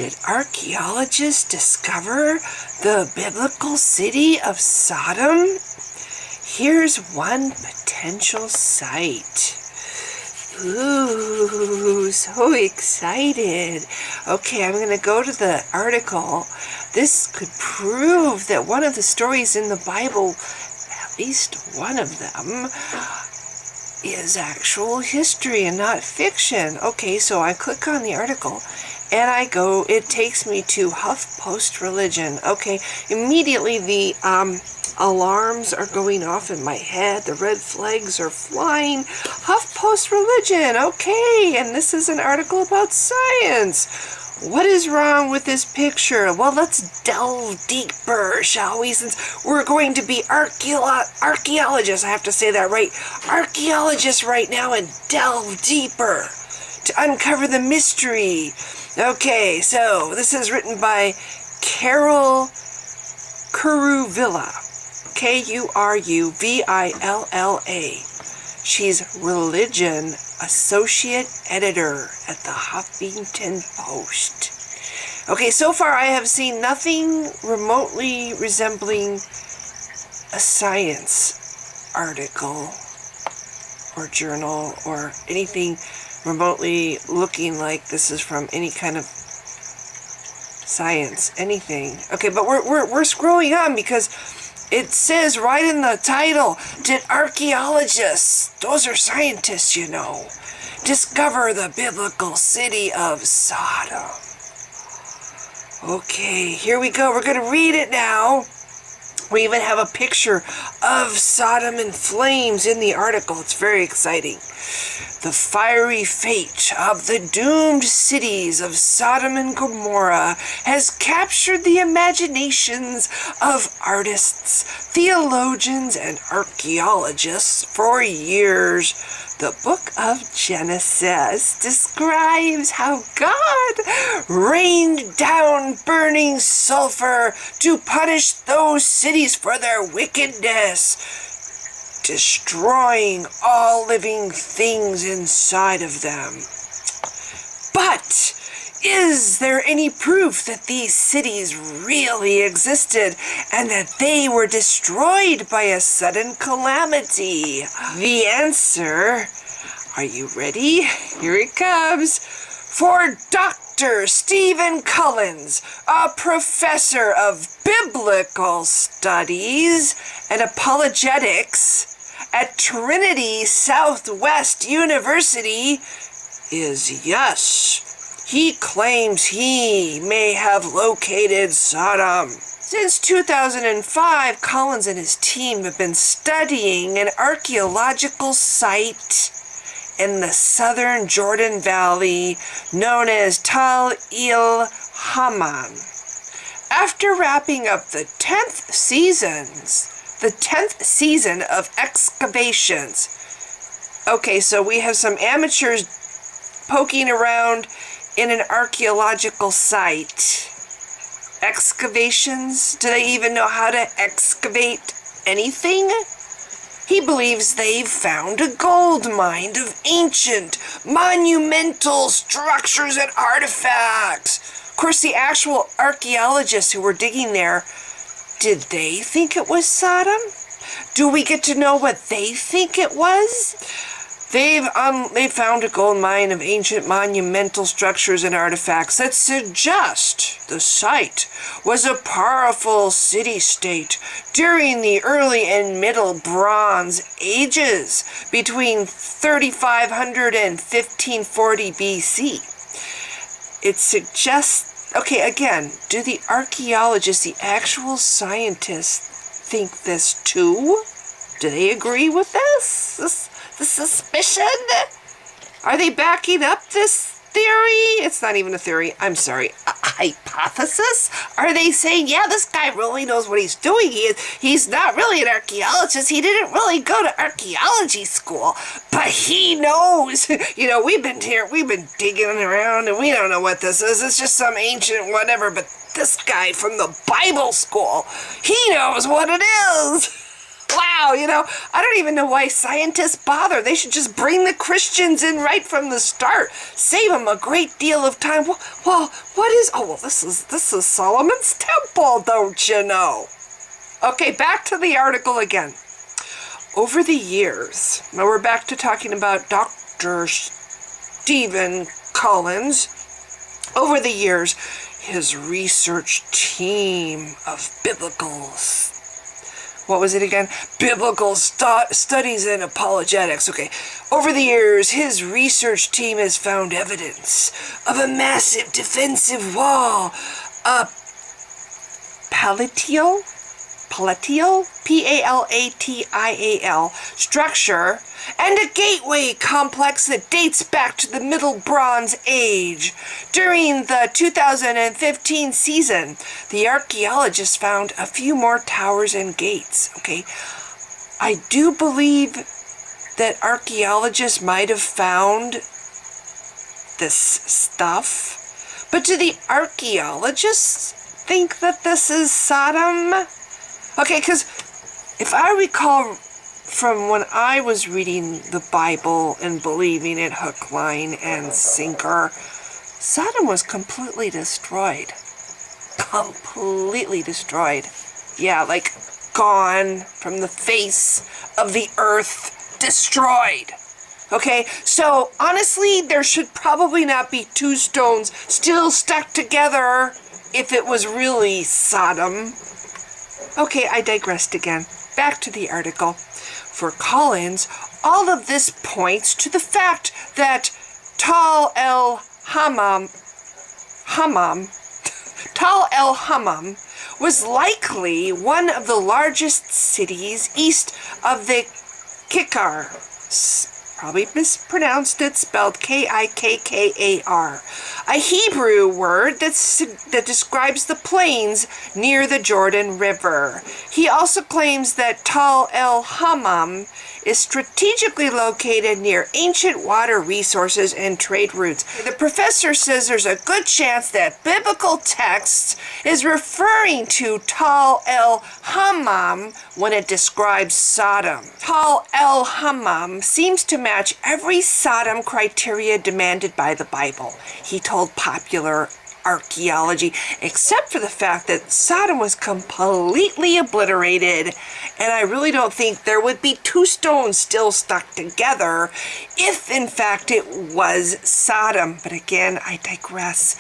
Did archaeologists discover the biblical city of Sodom? Here's one potential site. Ooh, so excited. Okay, I'm going to go to the article. This could prove that one of the stories in the Bible, at least one of them, is actual history and not fiction. Okay, so I click on the article and it takes me to HuffPost Religion. Okay, immediately the alarms are going off in my head. The red flags are flying. HuffPost Religion. Okay, and this is an article about science. What is wrong with this picture? Well, let's delve deeper, shall we? Since we're going to be archaeologists, I have to say that right. Archaeologists right now, and delve deeper to uncover the mystery. Okay, so this is written by Carol Kuruvilla. Kuruvilla. She's Religion Associate Editor at the Huffington Post. Okay, so far I have seen nothing remotely resembling a science article or journal or anything remotely looking like this is from any kind of science, anything. Okay, but we're scrolling on because it says right in the title, did archaeologists, those are scientists, you know, discover the biblical city of Sodom? Okay, here we go. We're going to read it now. We even have a picture of Sodom in flames in the article. It's very exciting. The fiery fate of the doomed cities of Sodom and Gomorrah has captured the imaginations of artists, theologians, and archaeologists for years. The book of Genesis describes how God rained down burning sulfur to punish those cities for their wickedness, destroying all living things inside of them. But is there any proof that these cities really existed and that they were destroyed by a sudden calamity? The answer, are you ready? Here it comes. For Dr. Stephen Collins, a professor of biblical studies and apologetics at Trinity Southwest University, is yes. He claims he may have located Sodom. Since 2005, Collins and his team have been studying an archaeological site in the southern Jordan Valley known as Tal El Haman. After wrapping up the 10th season of excavations. Okay, so we have some amateurs poking around in an archaeological site. Excavations? Do they even know how to excavate anything? He believes they've found a gold mine of ancient, monumental structures and artifacts. Of course, the actual archaeologists who were digging there, did they think it was Sodom? Do we get to know what they think it was? They found a gold mine of ancient monumental structures and artifacts that suggest the site was a powerful city-state during the early and middle Bronze Ages between 3500 and 1540 BC. It suggests, okay, again, do the archaeologists, the actual scientists, think this too? Do they agree with this? The suspicion? Are they backing up this theory? It's not even a theory. I'm sorry. A hypothesis? Are they saying, yeah, this guy really knows what he's doing. He's not really an archaeologist. He didn't really go to archaeology school, but he knows. You know, we've been digging around and we don't know what this is. It's just some ancient whatever, but this guy from the Bible school, he knows what it is. Wow, I don't even know why scientists bother. They should just bring the Christians in right from the start. Save them a great deal of time. Well, this is Solomon's temple, don't you know? Okay, back to the article again. Over the years, now we're back to talking about Dr. Stephen Collins. Over the years, his research team of biblical studies and apologetics. Okay. Over the years, his research team has found evidence of a massive defensive wall, a palatial, P-A-L-A-T-I-A-L, structure, and a gateway complex that dates back to the Middle Bronze Age. During the 2015 season, the archaeologists found a few more towers and gates. Okay, I do believe that archaeologists might have found this stuff, but do the archaeologists think that this is Sodom? Okay, because if I recall from when I was reading the Bible and believing it hook, line, and sinker, Sodom was completely destroyed. Completely destroyed. Yeah, like gone from the face of the earth, destroyed. Okay, so honestly, there should probably not be two stones still stuck together if it was really Sodom. Okay, I digressed again. Back to the article. For Collins, all of this points to the fact that Tal el-Hammam was likely one of the largest cities east of the Kikkar. Probably mispronounced it, spelled K-I-K-K-A-R. A Hebrew word that describes the plains near the Jordan River. He also claims that Tal el-Hammam is strategically located near ancient water resources and trade routes. The professor says there's a good chance that biblical text is referring to Tal el-Hammam when it describes Sodom. Tal el-Hammam seems to match every Sodom criteria demanded by the Bible, he told Popular Archaeology, except for the fact that Sodom was completely obliterated, and I really don't think there would be two stones still stuck together if in fact it was Sodom. But again, I digress.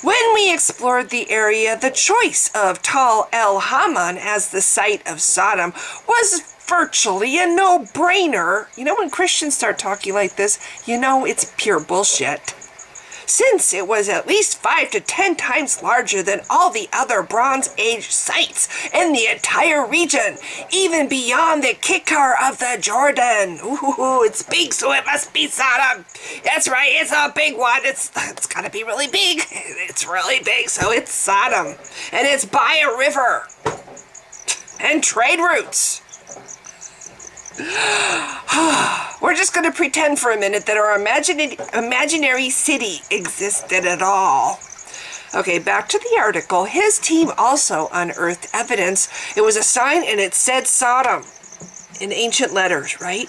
When we explored the area, the choice of Tal el-Hammam as the site of Sodom was virtually a no-brainer. When Christians start talking like this, it's pure bullshit. Since it was at least 5 to 10 times larger than all the other Bronze Age sites in the entire region, even beyond the Kikkar of the Jordan. Ooh, it's big, so it must be Sodom. That's right, it's a big one. It's gotta be really big. It's really big, so it's Sodom. And it's by a river. And trade routes. We're just going to pretend for a minute that our imaginary city existed at all. Okay, back to the article. His team also unearthed evidence. It was a sign and it said Sodom in ancient letters, right?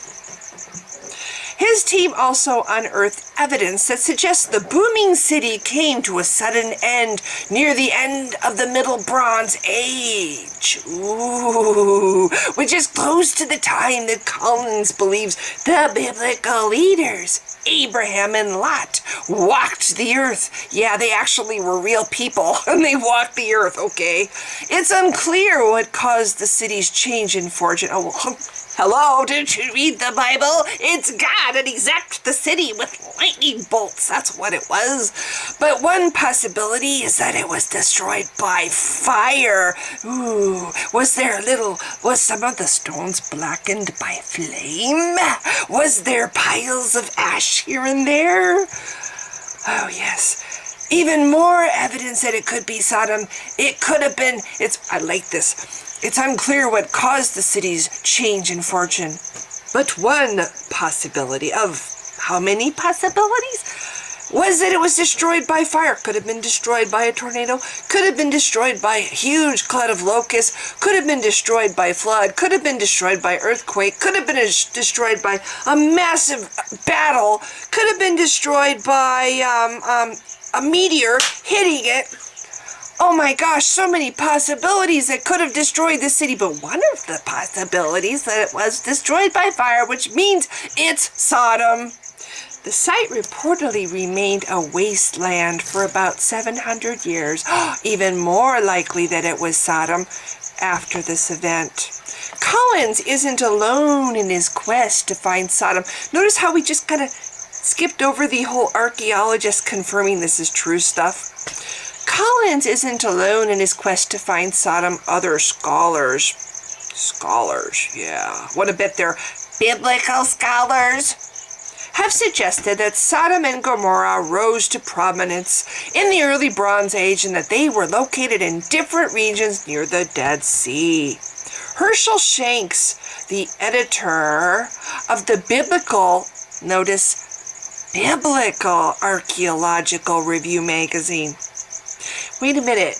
His team also unearthed evidence that suggests the booming city came to a sudden end near the end of the Middle Bronze Age. Ooh, which is close to the time that Collins believes the biblical leaders, Abraham and Lot, walked the earth. Yeah, they actually were real people, and they walked the earth, okay? It's unclear what caused the city's change in fortune. Oh, well, hello, didn't you read the Bible? It's God, and he zapped the city with lightning bolts. That's what it was. But one possibility is that it was destroyed by fire. Ooh, was some of the stones blackened by flame? Was there piles of ash here and there? Oh, yes. Even more evidence that it could be Sodom. It could have been, I like this. It's unclear what caused the city's change in fortune. But one possibility of how many possibilities? was that it was destroyed by fire. Could have been destroyed by a tornado. Could have been destroyed by a huge cloud of locusts. Could have been destroyed by flood. Could have been destroyed by earthquake. Could have been destroyed by a massive battle. Could have been destroyed by a meteor hitting it. Oh my gosh, so many possibilities that could have destroyed the city. But one of the possibilities that it was destroyed by fire, which means it's Sodom. The site reportedly remained a wasteland for about 700 years. Even more likely that it was Sodom after this event. Collins isn't alone in his quest to find Sodom. Notice how we just kind of skipped over the whole archaeologists confirming this is true stuff. Collins isn't alone in his quest to find Sodom. Other scholars, yeah, what a bit they're biblical scholars, have suggested that Sodom and Gomorrah rose to prominence in the early Bronze Age and that they were located in different regions near the Dead Sea. Herschel Shanks, the editor of the Biblical Archaeological Review magazine. Wait a minute.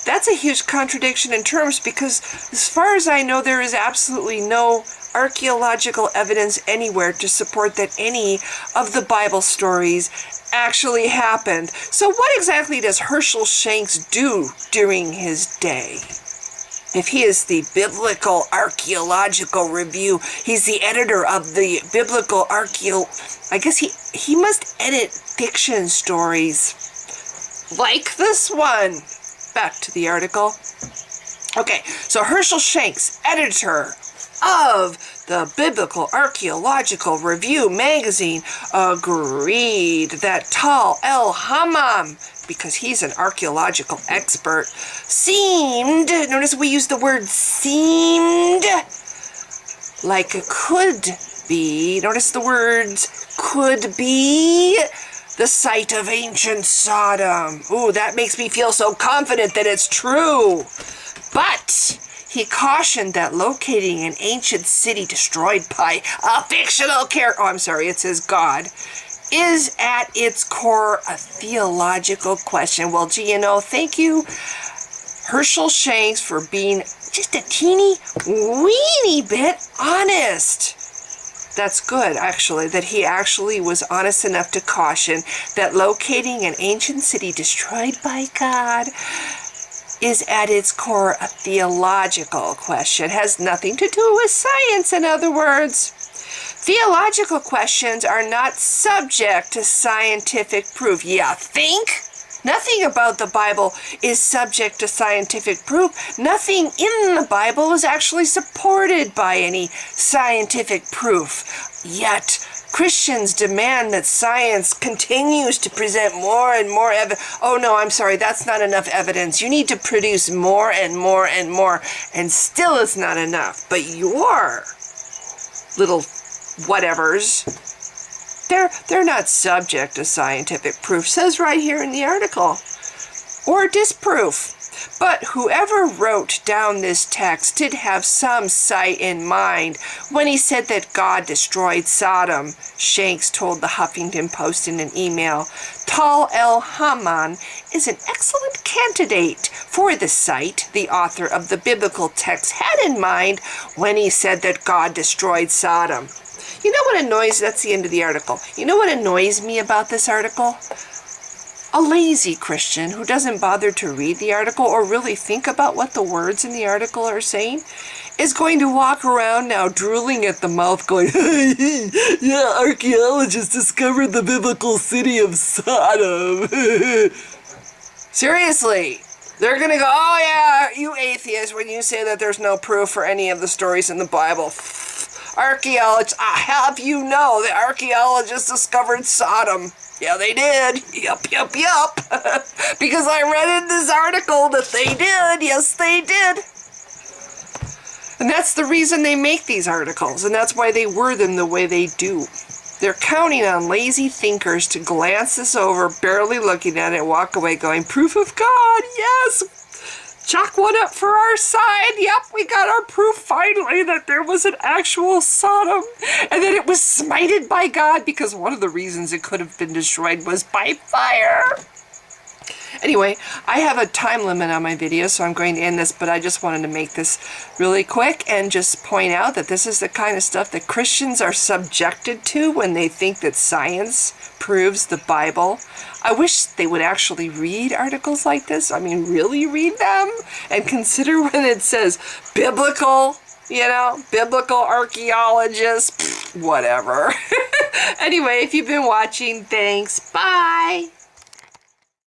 That's a huge contradiction in terms because as far as I know, there is absolutely no archaeological evidence anywhere to support that any of the Bible stories actually happened. So what exactly does Herschel Shanks do during his day? If he is the Biblical Archaeological Review, he's the editor of the Biblical I guess he must edit fiction stories like this one. Back to the article. Okay, so Herschel Shanks, editor of the Biblical Archaeological Review magazine, agreed that Tal el-Hammam, because he's an archaeological expert, seemed, notice we use the word seemed, like it could be, notice the words could be, the site of ancient Sodom. Ooh, that makes me feel so confident that it's true. But he cautioned that locating an ancient city destroyed by a fictional character, it says God, is at its core a theological question. Well, gee, thank you, Herschel Shanks, for being just a teeny weeny bit honest. That's good, actually, that he actually was honest enough to caution that locating an ancient city destroyed by God is at its core a theological question. It has nothing to do with science, in other words. Theological questions are not subject to scientific proof. Yeah, think? Nothing about the Bible is subject to scientific proof. Nothing in the Bible is actually supported by any scientific proof. Yet, Christians demand that science continues to present more and more evidence. Oh no, I'm sorry, that's not enough evidence. You need to produce more and more and more, and still it's not enough. But your little whatevers, they're not subject to scientific proof, says right here in the article, or disproof. But whoever wrote down this text did have some sight in mind when he said that God destroyed Sodom, Shanks told the Huffington Post in an email. Tal el-Hammam is an excellent candidate for the site the author of the biblical text had in mind when he said that God destroyed Sodom. You know what annoys, that's the end of the article. You know what annoys me about this article? A lazy Christian who doesn't bother to read the article or really think about what the words in the article are saying is going to walk around now drooling at the mouth going, yeah, archaeologists discovered the biblical city of Sodom. Seriously. They're going to go, oh yeah, you atheists, when you say that there's no proof for any of the stories in the Bible. Archaeologists, I have you know that archaeologists discovered Sodom. Yeah, they did. Yup. Because I read in this article that they did. Yes, they did. And that's the reason they make these articles, and that's why they word them the way they do. They're counting on lazy thinkers to glance this over, barely looking at it, walk away going, proof of God, yes! Chalk one up for our side. Yep, we got our proof finally that there was an actual Sodom and that it was smited by God, because one of the reasons it could have been destroyed was by fire. Anyway, I have a time limit on my video, so I'm going to end this, but I just wanted to make this really quick and just point out that this is the kind of stuff that Christians are subjected to when they think that science proves the Bible. I wish they would actually read articles like this. I mean, really read them and consider when it says biblical, biblical archaeologists, whatever. Anyway, if you've been watching, thanks. Bye.